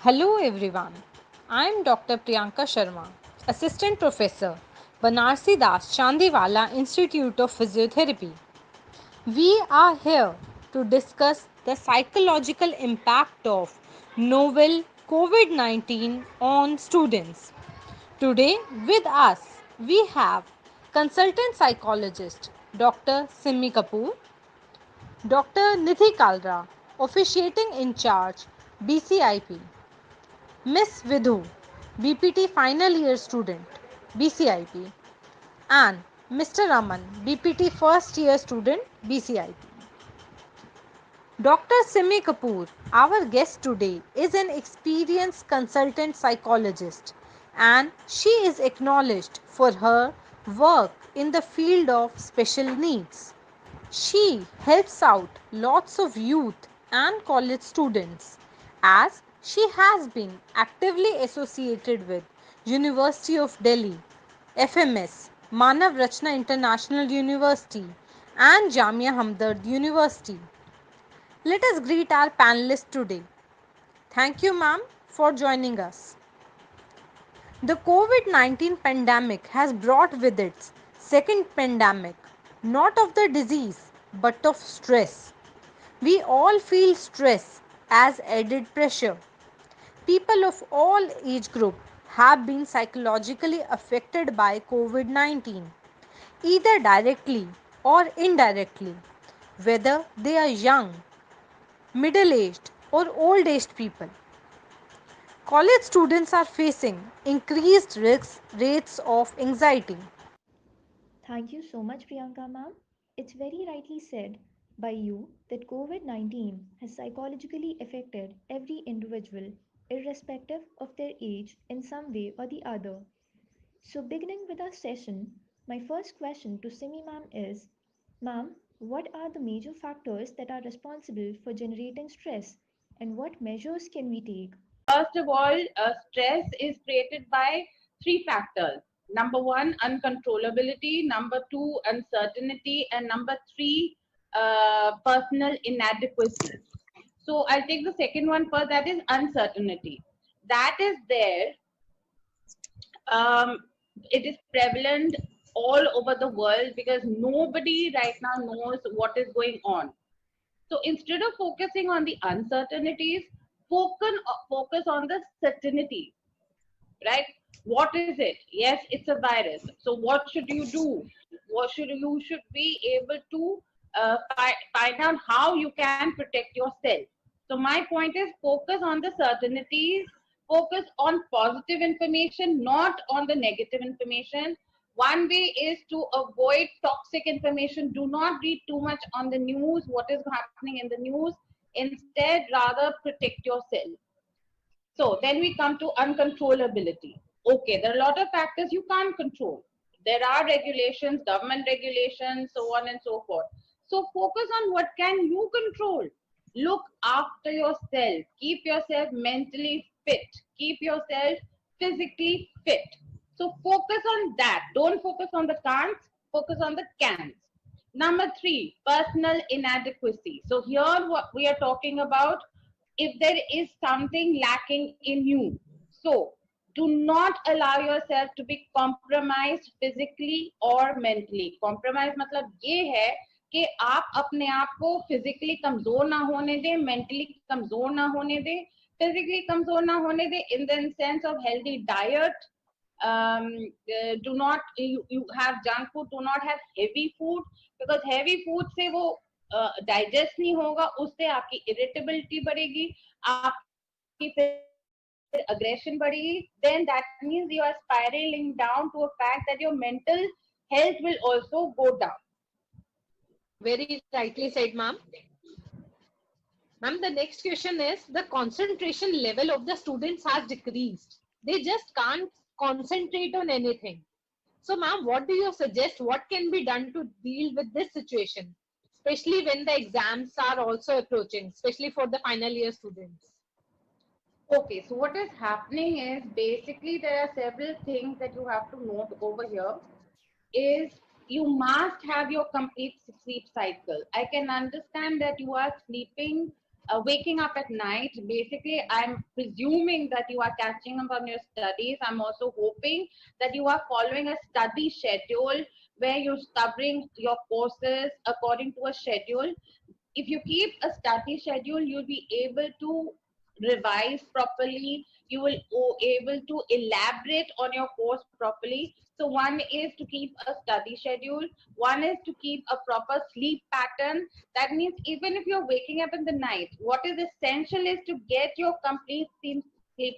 Hello everyone. I am Dr. Priyanka Sharma, Assistant Professor, Banarsi Das Chandiwala Institute of Physiotherapy. We are here to discuss the psychological impact of novel COVID-19 on students. Today with us we have consultant psychologist Dr. Simi Kapoor, Dr. Nidhi Kalra, officiating in charge BCIP, Miss Vidhu, BPT final year student, BCIP, and Mr. Raman, BPT first year student, BCIP. Dr. Simi Kapoor, our guest today, is an experienced consultant psychologist and she is acknowledged for her work in the field of special needs. She helps out lots of youth and college students as she has been actively associated with University of Delhi, FMS, Manav Rachna International University and Jamia Hamdard University. Let us greet our panelists today. Thank you ma'am for joining us. The COVID-19 pandemic has brought with its second pandemic, not of the disease but of stress. We all feel stress as added pressure. People of all age group have been psychologically affected by COVID-19, either directly or indirectly, whether they are young, middle-aged or old-aged people. College students are facing increased rates of anxiety. Thank you so much, Priyanka ma'am. It's very rightly said by you that COVID 19 has psychologically affected every individual, irrespective of their age, in some way or the other. So, beginning with our session, my first question to Simi ma'am is: Ma'am, what are the major factors that are responsible for generating stress, and what measures can we take? First of all, stress is created by three factors. Number one, uncontrollability. Number two, uncertainty. And number three, personal inadequacy. So I'll take the second one first, that is uncertainty. That is there. It is prevalent all over the world because nobody right now knows what is going on. So instead of focusing on the uncertainties, focus on the certainties, right? What is it? Yes, it's a virus. So what should you do? You should be able to find out how you can protect yourself. So my point is focus on the certainties, focus on positive information, not on the negative information. One way is to avoid toxic information. Do not read too much on the news, what is happening in the news. Instead, rather protect yourself. So then we come to uncontrollability. Okay, there are a lot of factors you can't control. There are regulations, government regulations, so on and so forth. So focus on what can you control. Look after yourself. Keep yourself mentally fit. Keep yourself physically fit. So focus on that. Don't focus on the can'ts, focus on the cans. Number three, personal inadequacy. So here what we are talking about, if there is something lacking in you. So do not allow yourself to be compromised physically or mentally. Compromise मतलब ये है कि आप अपने आप को physically कमजोर ना होने दें, mentally कमजोर ना होने दें, physically कमजोर ना होने दें, in the sense of healthy diet. Do not you have junk food, do not have heavy food, because heavy food से वो डाइजेस्ट नहीं होगा, उससे आपकी इरिटेबिलिटी बढ़ेगी, आपकी फिर aggression बढ़ेगी. Then that means you are spiraling down to a fact that your mental health will also go down. Very rightly said ma'am. Ma'am, the next question is the concentration level of the students has decreased. They just can't concentrate on anything. So, ma'am, what do you suggest? What can be done to deal with this situation, especially when the exams are also approaching, especially for the final year students? Okay, so what is happening is basically there are several things that you have to note over here. Is you must have your complete sleep cycle. I can understand that you are sleeping waking up at night, basically, I'm presuming that you are catching up on your studies. I'm also hoping that you are following a study schedule where you're covering your courses according to a schedule. If you keep a study schedule, you'll be able to revise properly. You will be able to elaborate on your course properly. So one is to keep a study schedule. One is to keep a proper sleep pattern. That means even if you're waking up in the night, what is essential is to get your complete sleep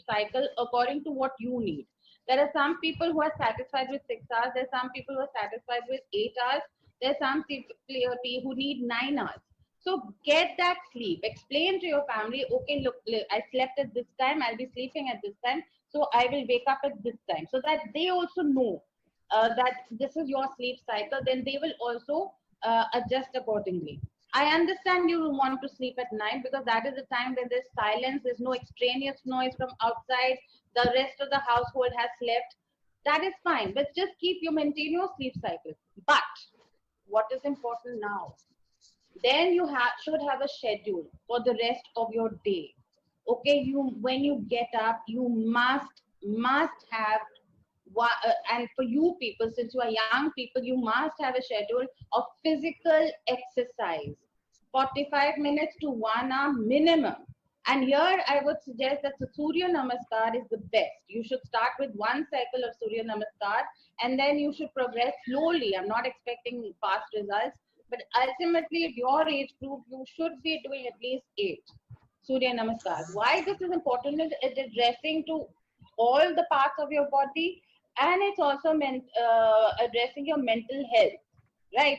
cycle according to what you need. There are some people who are satisfied with 6 hours. There are some people who are satisfied with 8 hours. There are some people who need 9 hours. So get that sleep. Explain to your family, okay, look, I slept at this time, I'll be sleeping at this time, so I will wake up at this time. So that they also know that this is your sleep cycle, then they will also adjust accordingly. I understand you want to sleep at night because that is the time when there's silence, there's no extraneous noise from outside, the rest of the household has slept. That is fine, but just keep you maintain your sleep cycle. But what is important now, then you should have a schedule for the rest of your day. Okay, you when you get up, you must have and for you people, since you are young people, you must have a schedule of physical exercise, 45 minutes to 1 hour minimum. And here I would suggest that the Surya Namaskar is the best. You should start with one cycle of Surya Namaskar and then you should progress slowly. I'm not expecting fast results, but ultimately, at your age group, you should be doing at least 8 Surya Namaskars. Why this is important is it is addressing to all the parts of your body, and it's also addressing your mental health, right?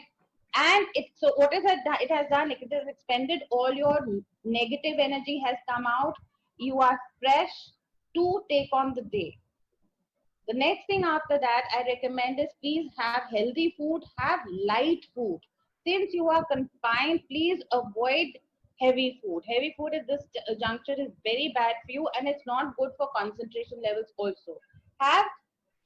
And so what is it that it has done? It has expended all your negative energy has come out. You are fresh to take on the day. The next thing after that I recommend is please have healthy food, have light food. Since you are confined, please avoid heavy food. Heavy food at this juncture is very bad for you and it's not good for concentration levels also. Have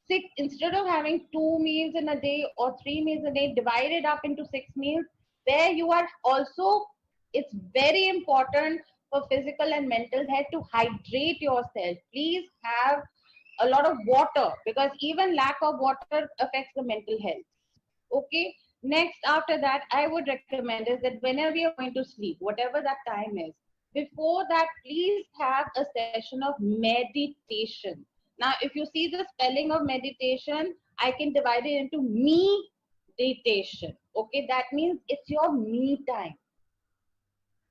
six, instead of having 2 meals in a day or 3 meals a day, divide it up into 6 meals where you are also, it's very important for physical and mental health to hydrate yourself. Please have a lot of water because even lack of water affects the mental health. Okay. Next, after that, I would recommend is that whenever you're going to sleep, whatever that time is, before that, please have a session of meditation. Now, if you see the spelling of meditation, I can divide it into meditation. Okay, that means it's your me time.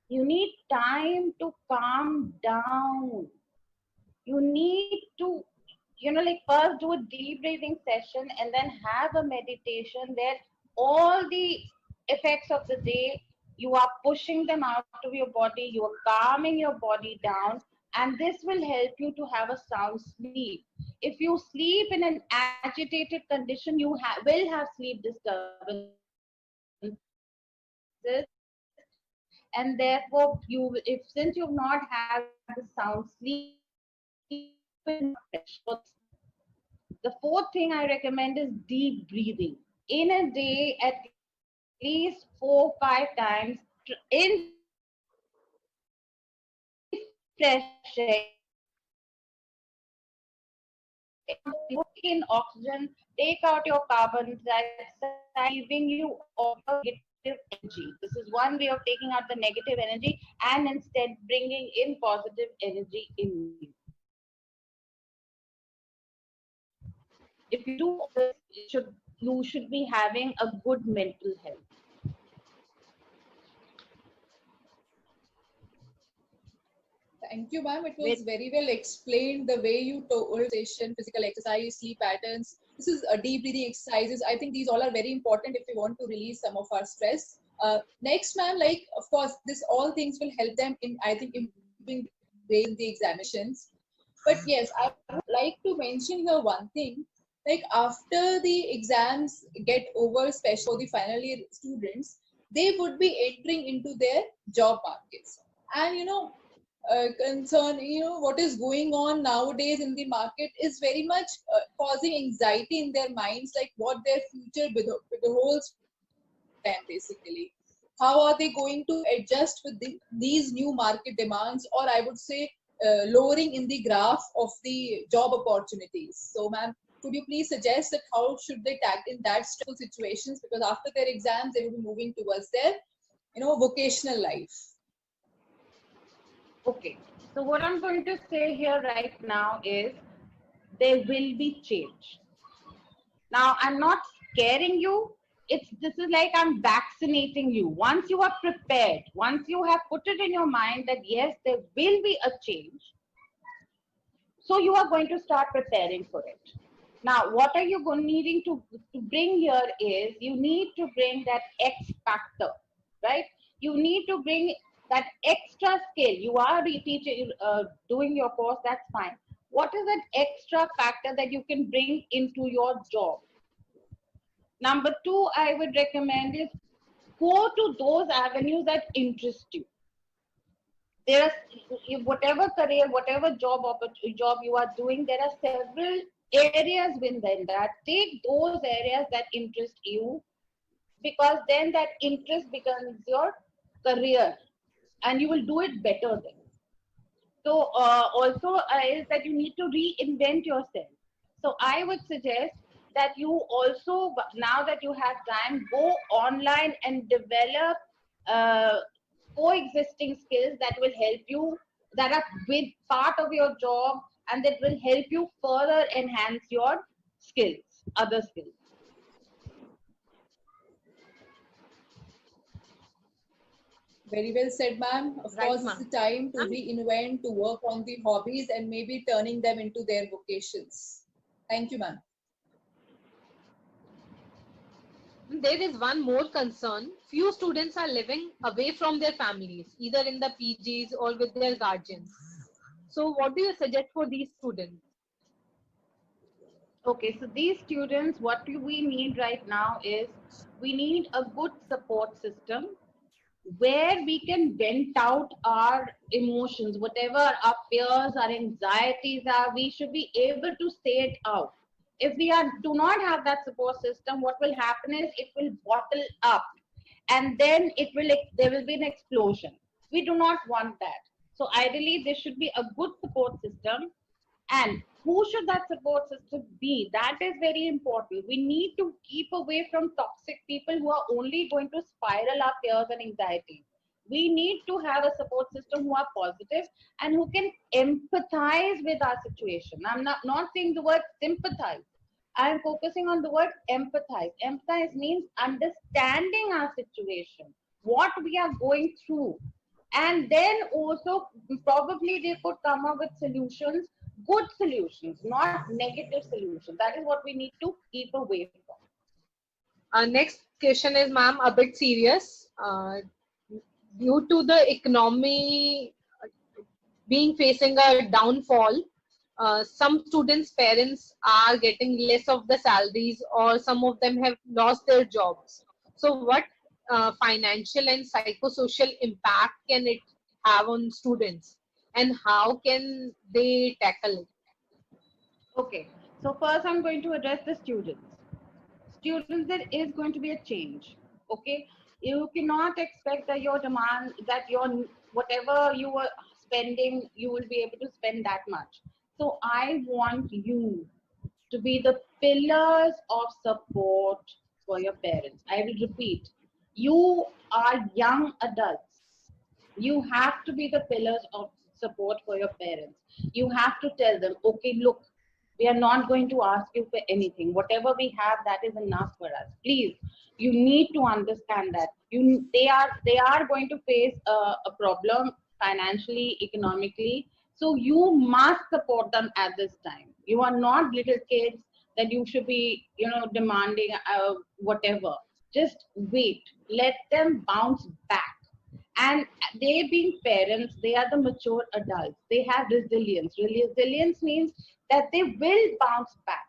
You need time to calm down. You need to, like first do a deep breathing session and then have a meditation where all the effects of the day, you are pushing them out of your body, you are calming your body down, and this will help you to have a sound sleep. If you sleep in an agitated condition, you will have sleep disturbances, and therefore since you've not had the sound sleep, you will not fresh for the day. The fourth thing I recommend is deep breathing. In a day, at least 4 5 times, inhale fresh air, take in oxygen, take out your carbon dioxide, giving you all negative energy. This is one way of taking out the negative energy and instead bringing in positive energy in you. If you do all this, you should be having a good mental health. Thank you, ma'am. It With was very well explained the way you told station, physical exercise, sleep patterns. This is a deep breathing exercises. I think these all are very important if we want to release some of our stress. Next, ma'am, like of course, this all things will help them in I think improving grades in the examinations. But yes, I would like to mention here one thing. Like after the exams get over, especially for the final year students, they would be entering into their job markets. And concern, what is going on nowadays in the market is very much causing anxiety in their minds, like what their future beholds for them basically. how are they going to adjust with these new market demands, or I would say lowering in the graph of the job opportunities? So, ma'am, could you please suggest that how should they tackle in that stressful situations, because after their exams they will be moving towards their vocational life? Okay, so what I'm going to say here right now is there will be change. Now, I'm not scaring you. This is like I'm vaccinating you. Once you are prepared, once you have put it in your mind that yes, there will be a change, so you are going to start preparing for it. Now, what are you needing to bring here is you need to bring that X factor, right? You need to bring that extra skill. You are doing your course, that's fine. What is that extra factor that you can bring into your job? Number two, I would recommend is go to those avenues that interest you. There are, whatever career, whatever job you are doing, there are several areas within that. Take those areas that interest you, because then that interest becomes your career and you will do it better then. So also is that you need to reinvent yourself. So I would suggest that you also, now that you have time, go online and develop uh, coexisting skills that will help you, that are with part of your job, and that will help you further enhance your skills, other skills. Very well said, ma'am. Of Right, course, it's ma'am. the time to Ma'am, reinvent, to work on the hobbies and maybe turning them into their vocations. Thank you, ma'am. there is one more concern. Few students are living away from their families, either in the PGs or with their guardians. So, what do you suggest for these students? Okay, so these students, what we need right now is we need a good support system where we can vent out our emotions, whatever our fears, our anxieties are. We should be able to say it out. If we do not have that support system, what will happen is it will bottle up, and then there will be an explosion. We do not want that. So ideally, there should be a good support system. And who should that support system be? That is very important. We need to keep away from toxic people who are only going to spiral our fears and anxiety. We need to have a support system who are positive and who can empathize with our situation. I'm not saying the word sympathize. I'm focusing on the word empathize. Empathize means understanding our situation, what we are going through. And then also, probably they could come up with solutions, good solutions, not negative solutions. That is what we need to keep away from. Next question is, ma'am, a bit serious. Due to the economy being facing a downfall, some students' parents are getting less of the salaries, or some of them have lost their jobs. So, what financial and psychosocial impact can it have on students, and how can they tackle it? Okay, so first I'm going to address the students. Students, there is going to be a change. Okay, you cannot expect that your demand, that your whatever you were spending, you will be able to spend that much. So I want you to be the pillars of support for your parents. I will repeat, you are young adults. You have to be the pillars of support for your parents. You have to tell them, okay, look, we are not going to ask you for anything. Whatever we have, that is enough for us. Please, you need to understand that they are going to face a problem financially, economically. So you must support them at this time. You are not little kids that you should be, demanding whatever. Just wait. Let them bounce back. And they being parents, they are the mature adults. They have resilience. Resilience means that they will bounce back,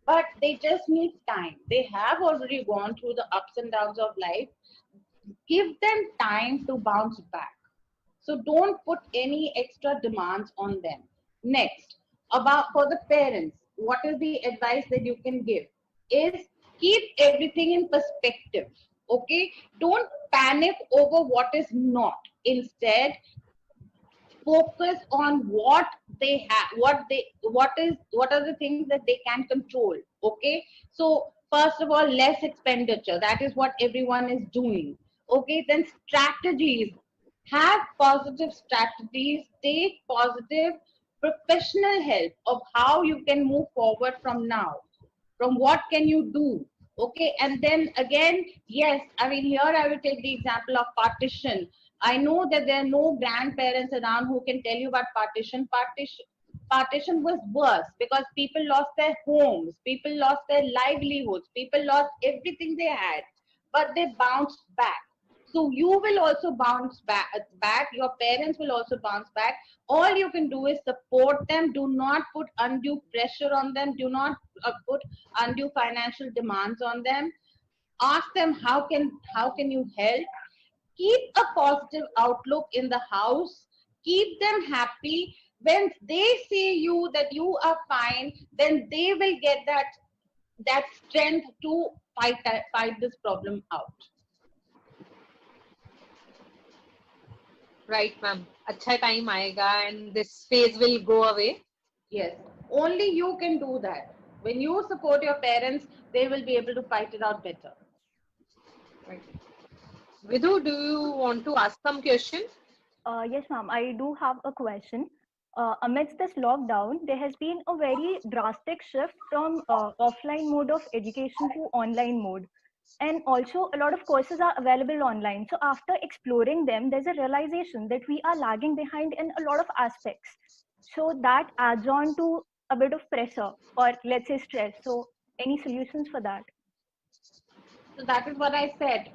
but they just need time. They have already gone through the ups and downs of life. Give them time to bounce back. So don't put any extra demands on them. Next, about for the parents, what is the advice that you can give is keep everything in perspective. Okay, don't panic over what is not. Instead, focus on what they have, what are the things that they can control. Okay, so first of all, less expenditure, that is what everyone is doing. Okay, then strategies, have positive strategies, take positive professional help of how you can move forward from now, from what can you do. Okay, and then again, yes, I mean, here I will take the example of partition. I know that there are no grandparents around who can tell you about partition was worse because people lost their homes, people lost their livelihoods, people lost everything they had, but they bounced back. So you will also bounce back, your parents will also bounce back. All you can do is support them. Do not put undue pressure on them. Do not put undue financial demands on them. Ask them, how can you help. Keep a positive outlook in the house. Keep them happy. When they see you that you are fine, then they will get that strength to fight this problem out. Right, ma'am. अच्छा time आएगा and this phase will go away. Yes, only you can do that. When you support your parents, they will be able to fight it out better. Right. Vidhu, do you want to ask some question? Yes, ma'am. I do have a question. Amidst this lockdown, there has been a very drastic shift from offline mode of education to online mode. And also, a lot of courses are available online. So, after exploring them, there's a realization that we are lagging behind in a lot of aspects. So, that adds on to a bit of pressure, or let's say stress. So, any solutions for that? So that is what I said.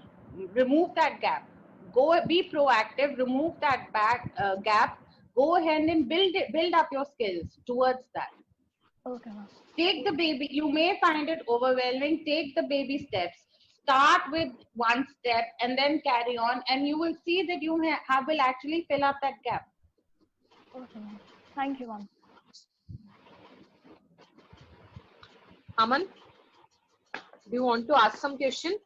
Remove that gap. Go be proactive. Remove that gap. Go ahead and build up your skills towards that. Okay, ma'am. Take the baby. You may find it overwhelming. Take the baby steps. Start with one step and then carry on, and you will see that you will actually fill up that gap. Okay, ma'am. Thank you, ma'am. Aman, do you want to ask some question?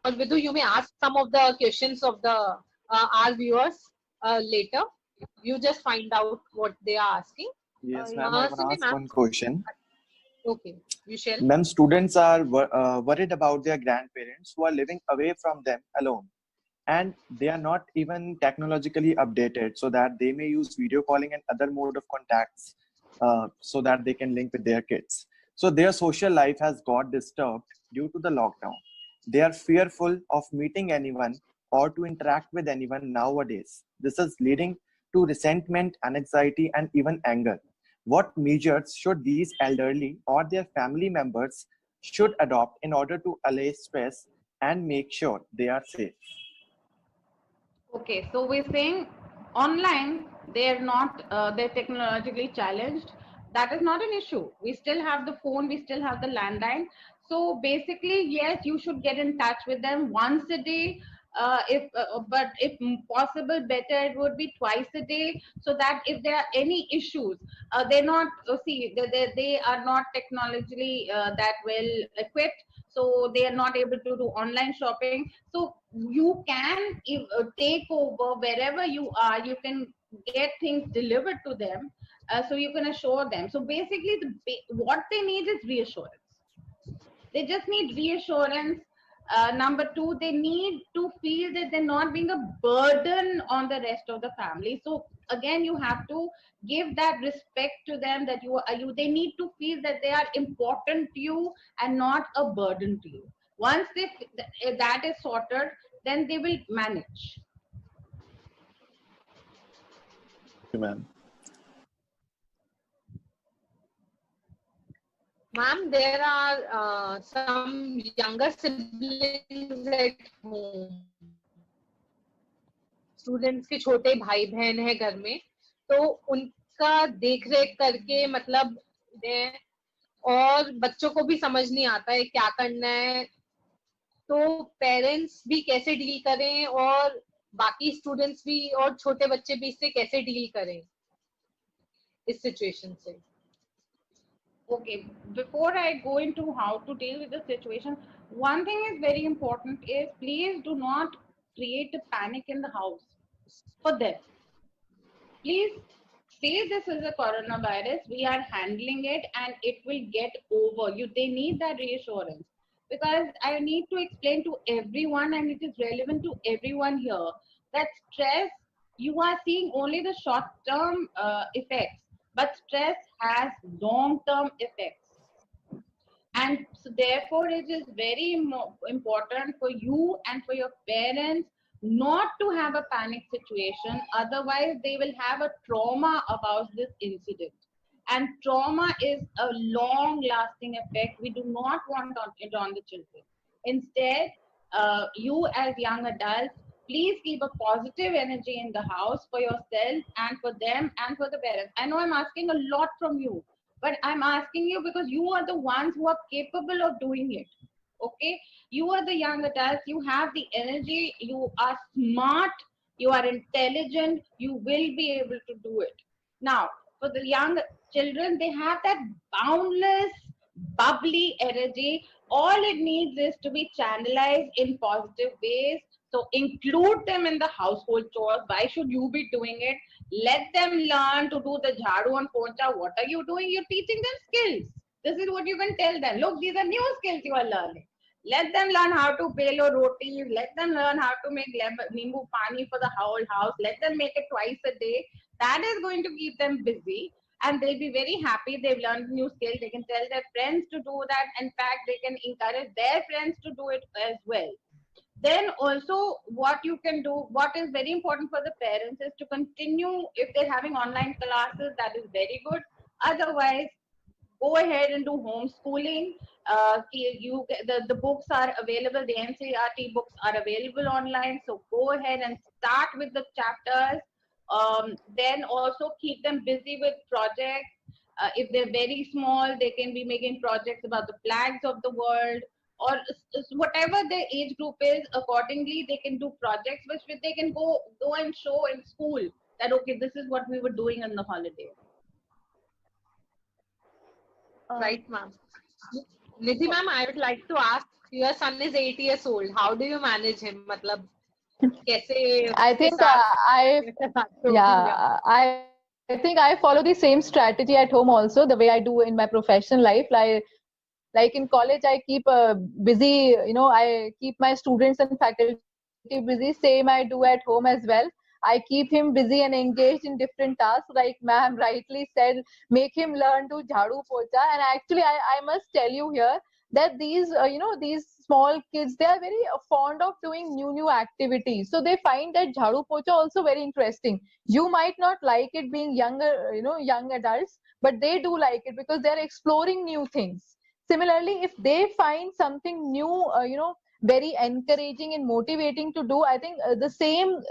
Or Vidhu, you may ask some of the questions of the our viewers later. You just find out what they are asking. Yes, Yeah. ma'am. I want to ask one question. Okay, you shall. Ma'am, students are worried about their grandparents who are living away from them alone, and they are not even technologically updated, so that they may use video calling and other mode of contacts, so that they can link with their kids. So their social life has got disturbed due to the lockdown. They are fearful of meeting anyone or to interact with anyone nowadays. This is leading to resentment, anxiety, and even anger. What measures should these elderly or their family members should adopt in order to allay stress and make sure they are safe? Okay, so we're saying online they're not they're technologically challenged. That is not an issue. We still have the phone, we still have the landline. So basically, yes, you should get in touch with them once a day. If but if possible, better it would be twice a day, so that if there are any issues, they're not see they are not technologically that well equipped, so they are not able to do online shopping. So you can take over wherever you are. You can get things delivered to them, so you can assure them. So basically, what they need is reassurance. They just need reassurance. Number two, they need to feel that they're not being a burden on the rest of the family. So again, you have to give that respect to them, that they need to feel that they are important to you and not a burden to you. Once that is sorted, then they will manage. Thank you, ma'am. Ma'am, there are some younger siblings at home. Students के छोटे भाई बहन है घर में, तो उनका देख रेख करके मतलब और बच्चों को भी समझ नहीं आता है क्या करना है, तो पेरेंट्स भी कैसे डील करें और बाकी स्टूडेंट्स भी और छोटे बच्चे भी इससे कैसे डील करें इस सिचुएशन से? Okay, before I go into how to deal with the situation, one thing is very important is please do not create a panic in the house for them. Please say this is a coronavirus, we are handling it and it will get over. They need that reassurance, because I need to explain to everyone, and it is relevant to everyone here, that stress, you are seeing only the short term effects, but stress has long term effects. And so therefore it is very important for you and for your parents not to have a panic situation, otherwise they will have a trauma about this incident, and trauma is a long lasting effect. We do not want it on the children. Instead, you as young adults, please keep a positive energy in the house for yourself and for them and for the parents. I know I'm asking a lot from you, but I'm asking you because you are the ones who are capable of doing it. Okay, you are the young adults, you have the energy, you are smart, you are intelligent, you will be able to do it. Now for the young children, they have that boundless bubbly energy. All it needs is to be channelized in positive ways. So include them in the household chores. Why should you be doing it? Let them learn to do the jhadu and pocha. What are you doing? You're teaching them skills. This is what you can tell them. Look, these are new skills you are learning. Let them learn how to belo rotis. Let them learn how to make nimbu pani for the whole house. Let them make it twice a day. That is going to keep them busy, and they'll be very happy. They've learned new skill. They can tell their friends to do that. In fact, they can encourage their friends to do it as well. Then also what you can do, what is very important for the parents, is to continue. If they're having online classes, that is very good. Otherwise, go ahead and do homeschooling. The books are available, the NCERT books are available online, so go ahead and start with the chapters. Then also keep them busy with projects. If they're very small, they can be making projects about the flags of the world, or whatever their age group is. Accordingly they can do projects which they can go and show in school, that okay, this is what we were doing in the holiday. Right, ma'am. Nidhi ma'am, I would like to ask, your son is 8 years old. How do you manage him? मतलब कैसे I उसके think साथ I think I follow the same strategy at home also, the way I do in my professional life. Like in college, I keep busy, I keep my students and faculty busy. Same I do at home as well. I keep him busy and engaged in different tasks. Like ma'am rightly said, make him learn to jhadu pocha. And actually, I must tell you here that these small kids, they are very fond of doing new activities. So they find that jhadu pocha also very interesting. You might not like it being younger, young adults, but they do like it because they are exploring new things. Similarly, if they find something new, very encouraging and motivating to do, I think the same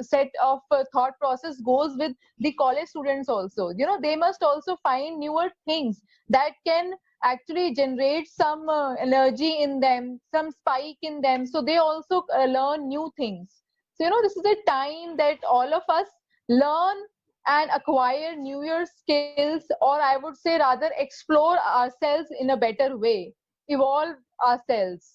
set of thought process goes with the college students also. They must also find newer things that can actually generate some energy in them, some spike in them, so they also learn new things. So this is a time that all of us learn and acquire newer skills, or I would say rather explore ourselves in a better way, evolve ourselves,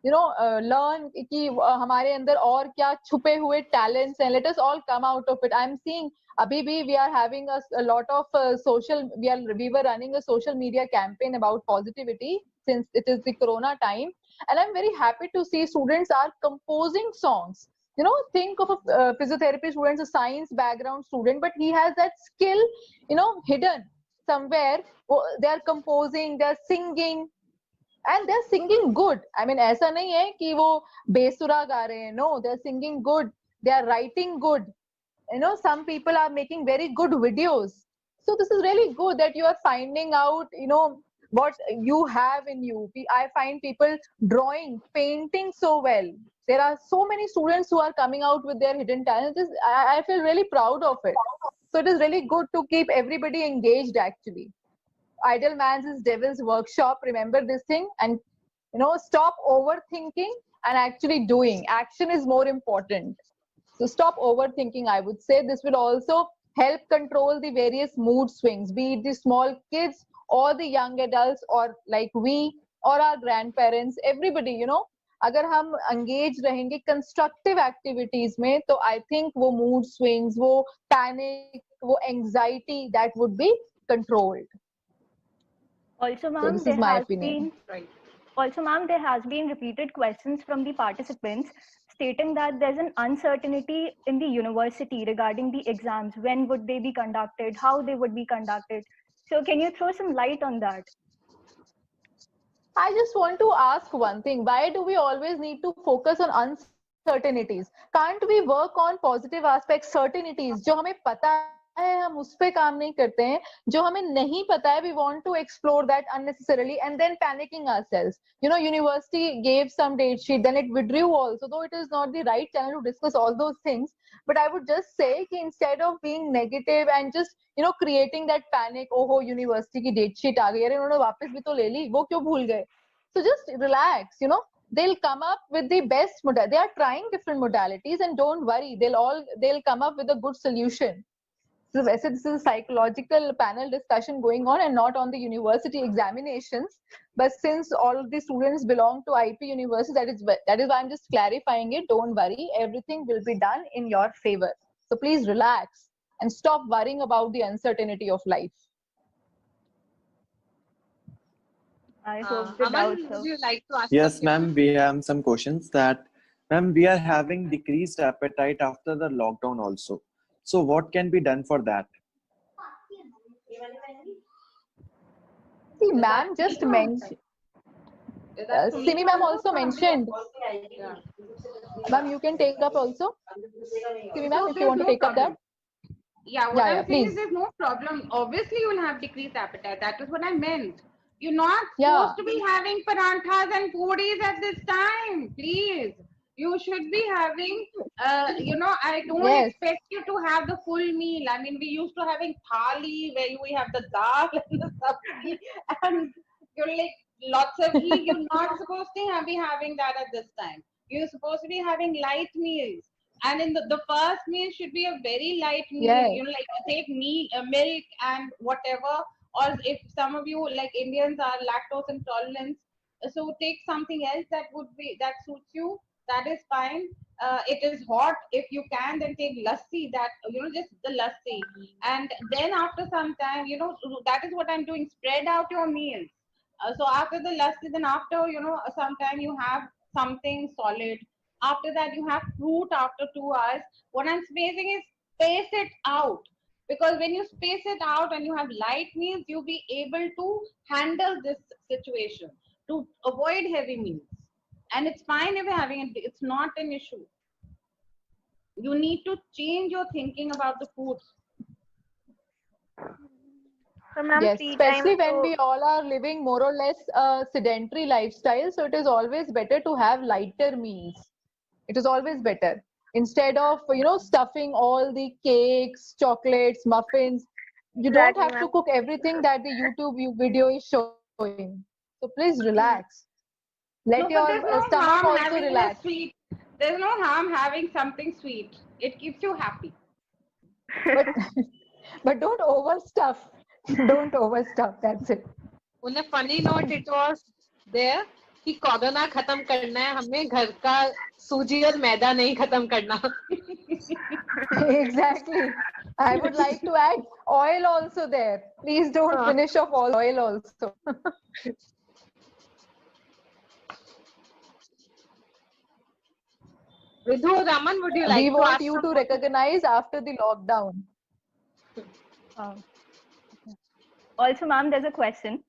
learn कि हमारे अंदर और क्या छुपे हुए talents हैं. Let us all come out of it. I'm seeing abhi bhi we are having a lot of we were running a social media campaign about positivity since it is the corona time, and I'm very happy to see students are composing songs. Think of a physiotherapy student, a science background student, but he has that skill hidden somewhere. They are composing, they are singing, and they're singing good. I mean, ऐसा नहीं है कि वो बेसुरा गा रहे हैं. No, they're singing good, they are writing good. Some people are making very good videos. So this is really good that you are finding out what you have in you. I find people drawing, painting so well. There are so many students who are coming out with their hidden talents. I feel really proud of it. So it is really good to keep everybody engaged actually. Idle man's is devil's workshop. Remember this thing, and stop overthinking and actually doing. Action is more important. So stop overthinking, I would say. This will also help control the various mood swings, be it the small kids or the young adults, or like we or our grandparents, everybody, you know. अगर हम engage रहेंगे constructive activities में, तो I think वो mood swings, वो panic, वो anxiety, that would be controlled. Also, So ma'am, this there is my has opinion. been also, ma'am, there has been repeated questions from the participants stating that there's an uncertainty in the university regarding the exams. When would they be conducted? How they would be conducted? So, can you throw some light on that? I just want to ask one thing. Why do we always need to focus on uncertainties? Can't we work on positive aspects, certainties? जो हमें पता है हम उस पे काम नहीं करते हैं, जो हमें नहीं पता है we want to explore that unnecessarily and then panicking ourselves. You know, university gave some date sheet, then it withdrew also, though it is not the right channel to discuss all those things. But I would just say कि instead of being negative and just creating that panic, oh university की date sheet आ गई, अरे उन्होंने वापस भी तो ले ली, वो क्यों भूल गए? So just relax, they'll come up with the best model. They are trying different modalities, and don't worry, they'll come up with a good solution. So this is a psychological panel discussion going on and not on the university examinations. But since all of the students belong to IP University, that is why I'm just clarifying it. Don't worry, everything will be done in your favor. So please relax and stop worrying about the uncertainty of life. I hope the Aman, doubts would of you like to ask? Yes, ma'am. We have some questions that, ma'am, we are having decreased appetite after the lockdown also. So what can be done for that? See, ma'am just mentioned. Simi ma'am also mentioned. Ma'am, you can take up also. Simi ma'am, if you want to take up that. Yeah, what I'm saying is there's no problem. Obviously, you will have decreased appetite. That is what I meant. You're not supposed to be having paranthas and puris at this time. Please. You should be having, I don't expect you to have the full meal. I mean, we used to having thali where we have the dal and the sabzi and you're like lots of ghee. You're not supposed to be having that at this time. You're supposed to be having light meals. And in the first meal should be a very light meal, like take meat, milk and whatever. Or if some of you like Indians are lactose intolerant, so take something else that suits you. That is fine. It is hot. If you can, then take lassi. That just the lassi. And then after some time, that is what I'm doing. Spread out your meals. So after the lassi, then after sometime you have something solid. After that, you have fruit after 2 hours. What I'm spacing is space it out. Because when you space it out and you have light meals, you'll be able to handle this situation to avoid heavy meals. And it's fine if you're having it, it's not an issue. You need to change your thinking about the foods. So, ma'am, yes, especially when we all are living more or less a sedentary lifestyle, so it is always better to have lighter meals. It is always better. Instead of, stuffing all the cakes, chocolates, muffins, you don't have to cook everything that the YouTube video is showing. So please relax. Let your stomach also relax. There's no harm having something sweet. It keeps you happy. But don't overstuff. Don't overstuff. That's it. On a funny note, it was there कि corona खत्म करना है हमें, घर का सूजी और मैदा नहीं खत्म करना. Exactly. I would like to add oil also there. Please don't finish off all oil also. Vidhu, Raman, would you like we to want ask you to recognize after the lockdown. Also, ma'am, there's a question.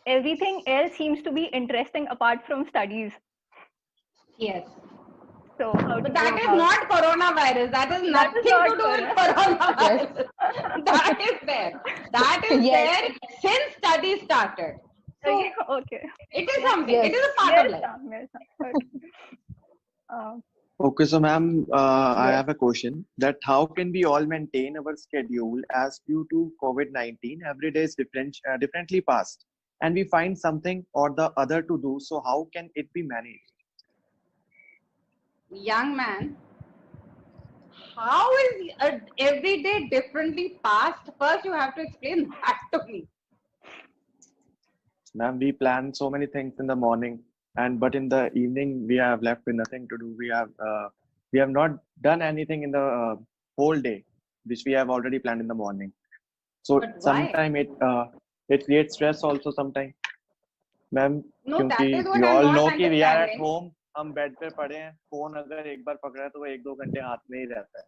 Everything else seems to be interesting apart from studies. Yes. So, but that is not coronavirus. That is nothing to do with coronavirus. Yes. That is there. That is there since studies started. So, okay. It is something. It is a part of life. Okay, so ma'am, I have a question that how can we all maintain our schedule as due to COVID-19? Every day is differently passed and we find something or the other to do. So how can it be managed? young man, how is a everyday differently passed? First, you have to explain that to me. Ma'am, we plan so many things in the morning, and but in the evening we have left with nothing to do. We have not done anything in the whole day, which we have already planned in the morning. So But why? sometime it creates stress also sometime. Ma'am No, क्योंकि that is we what I'm all not know कि we are at understanding. home, हम bed पे पड़े हैं, phone अगर एक बार पकड़ा है तो वो 1-2 घंटे हाथ में ही रहता है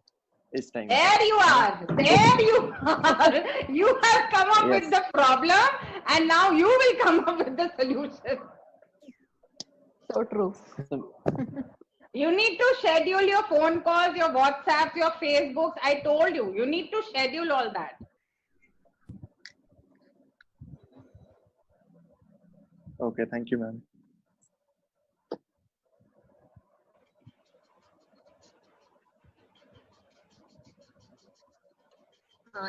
इस टाइम पे, There you है ना? are. There you are. You have come up with Yes. the problem, and now you will come up with the solution. So true. So, You need to schedule your phone calls, your WhatsApps, your Facebooks. I told you, you need to schedule all that. okay, thank you, ma'am.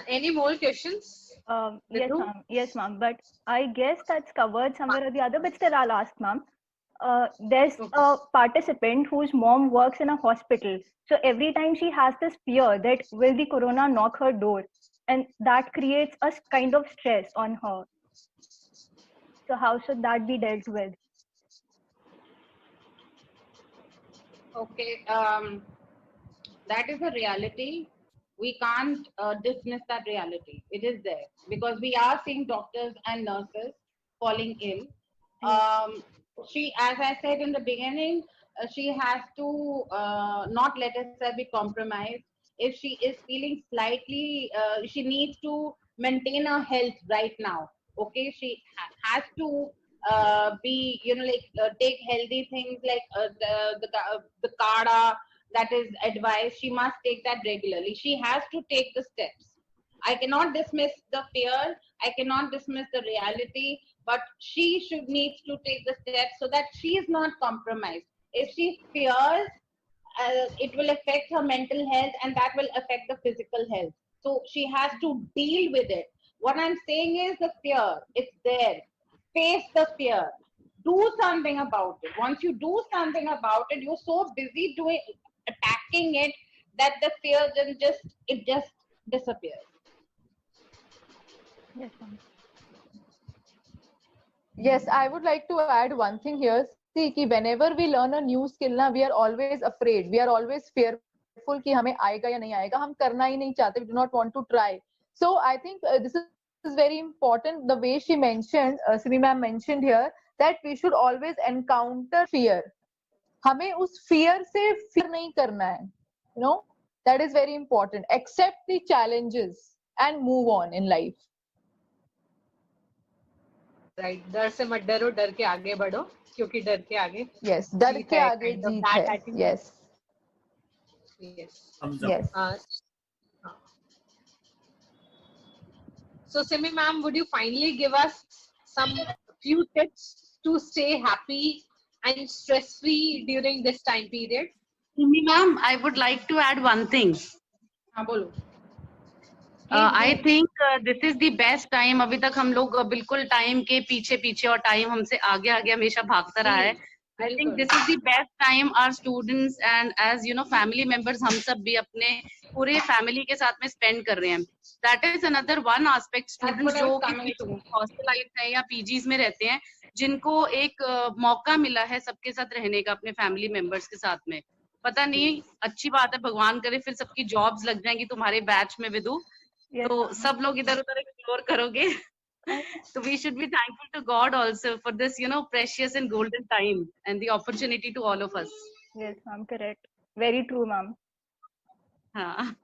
Any more questions? Yes, Ritu? ma'am. Yes, ma'am. But I guess that's covered somewhere or the other. But still, I'll ask, ma'am. There's a participant whose mom works in a hospital. So every time she has this fear that will the corona knock her door, and that creates a kind of stress on her. So how should that be dealt with? Okay, that is a reality. We can't dismiss that reality. It is there because we are seeing doctors and nurses falling ill. She, as I said in the beginning, she has to not let herself be compromised. If she is feeling slightly, she needs to maintain her health right now. Okay, she has to be, take healthy things like the kada that is advised. She must take that regularly. She has to take the steps. I cannot dismiss the fear. I cannot dismiss the reality, but she should needs to take the steps so that she is not compromised. If she fears, it will affect her mental health and that will affect the physical health. So she has to deal with it. What I'm saying is the fear, it's there. Face the fear. Do something about it. Once you do something about it, you're so busy doing attacking it that the fear then just disappears. Yes, ma'am. Yes, I would like to add one thing here. See, कि whenever we learn a new skill, na, we are always afraid. We are always fearful कि हमें आएगा या नहीं आएगा. हम करना ही नहीं चाहते. We do not want to try. So I think this is very important. The way she mentioned, Simi ma'am mentioned here, that we should always encounter fear. हमें उस fear से fear नहीं करना है. You know, that is very important. Accept the challenges and move on in life. Right डर से मत डरो, डर के आगे बढ़ो, क्योंकि डर के आगे Yes, डर जीत के है, आगे kind of जीत that है. attitude. Yes, Yes. yes. So Simi ma'am, would you finally give us some few tips to stay happy and stress free during this time period? Simi ma'am, I would like to add one thing. हाँ बोलो. I think this is the best time. अभी तक हम लोग बिल्कुल time के पीछे पीछे और टाइम हमसे आगे आगे हमेशा भागता रहा है. I think this is the best time our students and as you know family members हम सब भी अपने पूरे family के साथ में spend कर रहे हैं. That is another one aspect. Students That's what I जो was कि coming to. hostelites हैं या PGs में रहते हैं, जिनको एक मौका मिला है सबके साथ रहने का अपने family members के साथ में. पता नहीं, अच्छी बात है, भगवान करे फिर सबकी jobs लग जाएंगी तुम्हारे batch में विदु. Yes, तो ma'am. सब लोग इधर उधर एक्सप्लोर करोगे. So we should be thankful to God also for this, you know, precious and golden time and the opportunity to all of us. Yes, ma'am. Correct. Very true, ma'am. हाँ.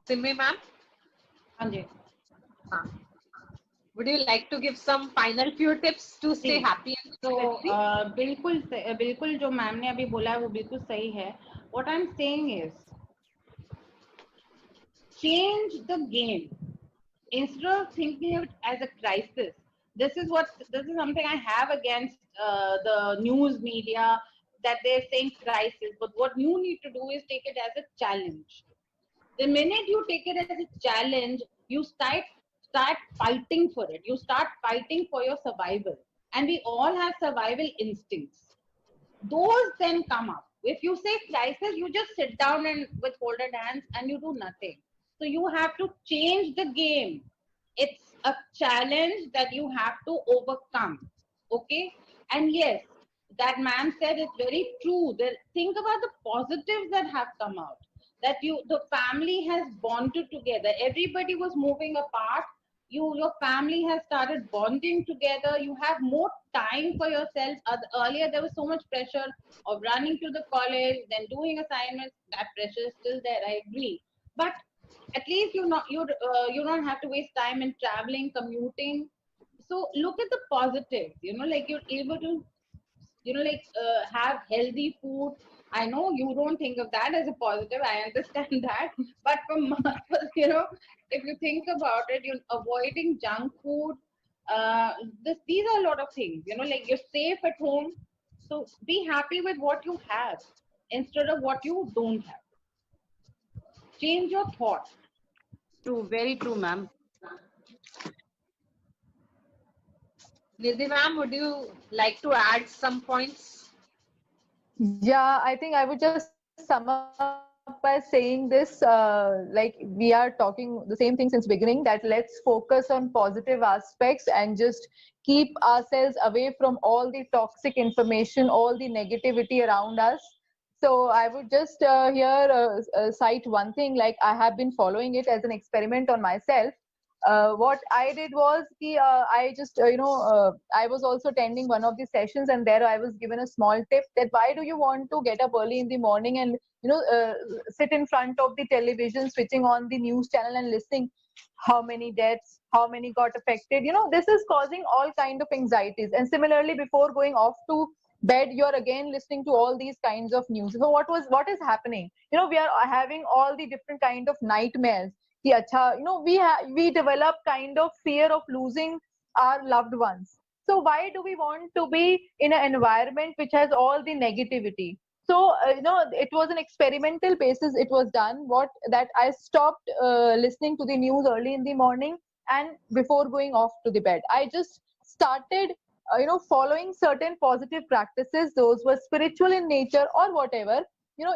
Simi ma'am, हाँ जी. would you like to give some final few tips to stay ji. happy and तो stress free? बिल्कुल जो ma'am ने अभी बोला है वो बिल्कुल सही है. What I'm saying is change the game instead of thinking of it as a crisis. This is something I have against the news media, that they're saying crisis, but what you need to do is take it as a challenge. The minute you take it as a challenge, you start fighting for it. You start fighting for your survival. And we all have survival instincts. Those then come up. If you say crisis, you just sit down and with folded hands and you do nothing. So you have to change the game. It's a challenge that you have to overcome. Okay? And yes, that man said it's very true. Think about the positives that have come out. That the family has bonded together. Everybody was moving apart. Your family has started bonding together. You have more time for yourself. Earlier there was so much pressure of running to the college, then doing assignments. That pressure is still there, I agree. But at least you don't have to waste time in traveling, commuting. So look at the positives. Like you're able to have healthy food. I know you don't think of that as a positive, I understand that, but if you think about it, you're avoiding junk food. These are a lot of things, like you're safe at home. So be happy with what you have instead of what you don't have. Change your thought. True, very true, ma'am. Nidhi ma'am, would you like to add some points? Yeah, I think I would just sum up by saying this, like we are talking the same thing since beginning, that let's focus on positive aspects and just keep ourselves away from all the toxic information, all the negativity around us. So I would just cite one thing, like I have been following it as an experiment on myself. What I did was I just I was also attending one of the sessions, and there I was given a small tip that why do you want to get up early in the morning and sit in front of the television, switching on the news channel and listening how many deaths, how many got affected. This is causing all kind of anxieties. And similarly, before going off to bed, you're again listening to all these kinds of news. So what is happening? We are having all the different kind of nightmares. कि अच्छा, we develop kind of fear of losing our loved ones. So why do we want to be in an environment which has all the negativity? So it was an experimental basis. It was done. That I stopped listening to the news early in the morning, and before going off to the bed, I just started following certain positive practices. Those were spiritual in nature or whatever.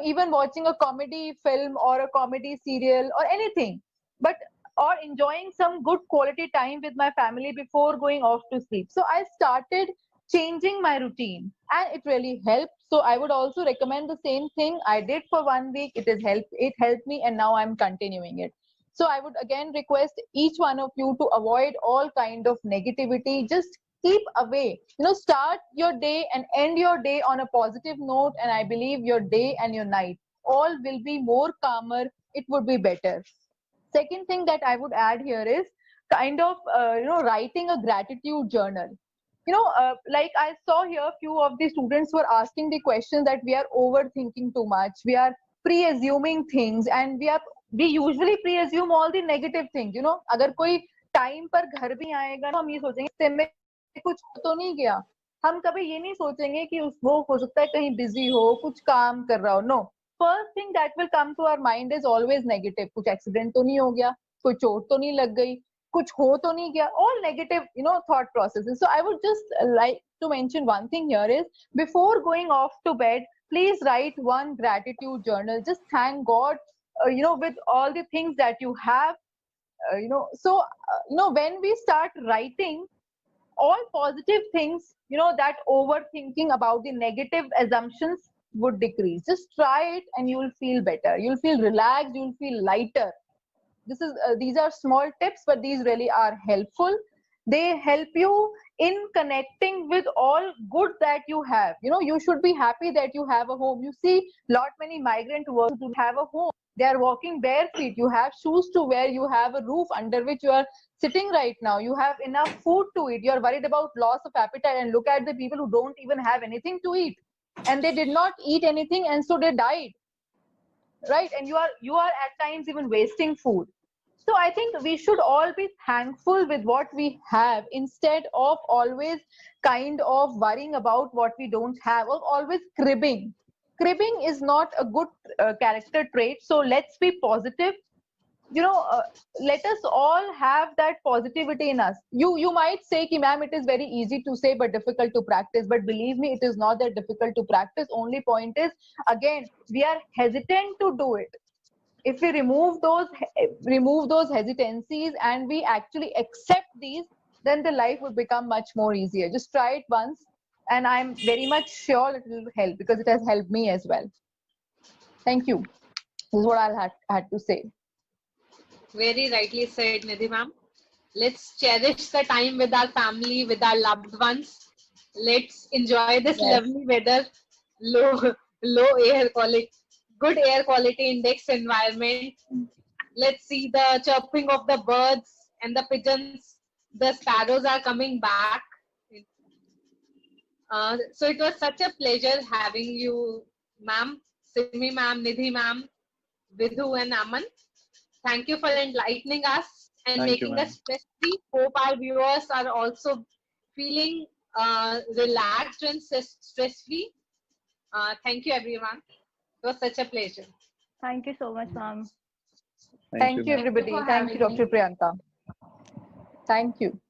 Even watching a comedy film or a comedy serial or anything, but or enjoying some good quality time with my family before going off to sleep. So I started changing my routine, and it really helped. So I would also recommend the same thing. I did for 1 week. It helped me, and now I'm continuing it. So I would again request each one of you to avoid all kind of negativity. Just keep away. Start your day and end your day on a positive note, and I believe your day and your night all will be more calmer. It would be better. Second thing that I would add here is kind of writing a gratitude journal. Like I saw here, few of the students were asking the question that we are overthinking too much, we are pre-assuming things, and we usually pre-assume all the negative things. अगर कोई time पर घर भी आएगा ना, हम ये सोचेंगे इससे में कुछ तो नहीं गया. हम कभी ये नहीं सोचेंगे कि वो हो सकता है कहीं बिजी हो, कुछ काम कर रहा हो. No, first thing that will come to our mind is always negative. कुछ एक्सीडेंट तो नहीं हो गया, कोई चोट तो नहीं लग गई, कुछ हो तो नहीं गया. All negative thought processes. So I would just like to mention one thing here is, before going off to bed, please write one gratitude journal. Just thank God with all the things that you have. When we start writing all positive things, that overthinking about the negative assumptions would decrease. Just try it and you will feel better. You'll feel relaxed, you'll feel lighter. These are small tips, but these really are helpful. They help you in connecting with all good that you have. You should be happy that you have a home. You see lot many migrant workers who have a home. They are walking bare feet. You have shoes to wear. You have a roof under which you are sitting right now. You have enough food to eat. You are worried about loss of appetite, and look at the people who don't even have anything to eat, and they did not eat anything, and so they died, right? And you are at times even wasting food. So I think we should all be thankful with what we have, instead of always kind of worrying about what we don't have, or always cribbing. Cribbing is not a good character trait. So let's be positive. let us all have that positivity in us. You might say ki ma'am, it is very easy to say but difficult to practice, but believe me, it is not that difficult to practice. Only point is, again, we are hesitant to do it. If we remove those hesitancies and we actually accept these, then the life would become much more easier. Just try it once, and I'm very much sure it will help, because it has helped me as well. Thank you. This is what I'll had to say. Very rightly said, Nidhi ma'am. Let's cherish the time with our family, with our loved ones. Let's enjoy this Yes. lovely weather, low air quality, good air quality index environment. Let's see the chirping of the birds and the pigeons. The sparrows are coming back. So it was such a pleasure having you, ma'am, Simi ma'am, Nidhi ma'am, Vidhu and Aman. Thank you for enlightening us and Thank you, making ma'am. us stress-free. Hope our viewers are also feeling relaxed and stress-free. Thank you, everyone. It was such a pleasure. Thank you so much, ma'am. Thank you, Thank you, ma'am. Thank you everybody. for Thank you, having me. Dr. Priyanka. Thank you.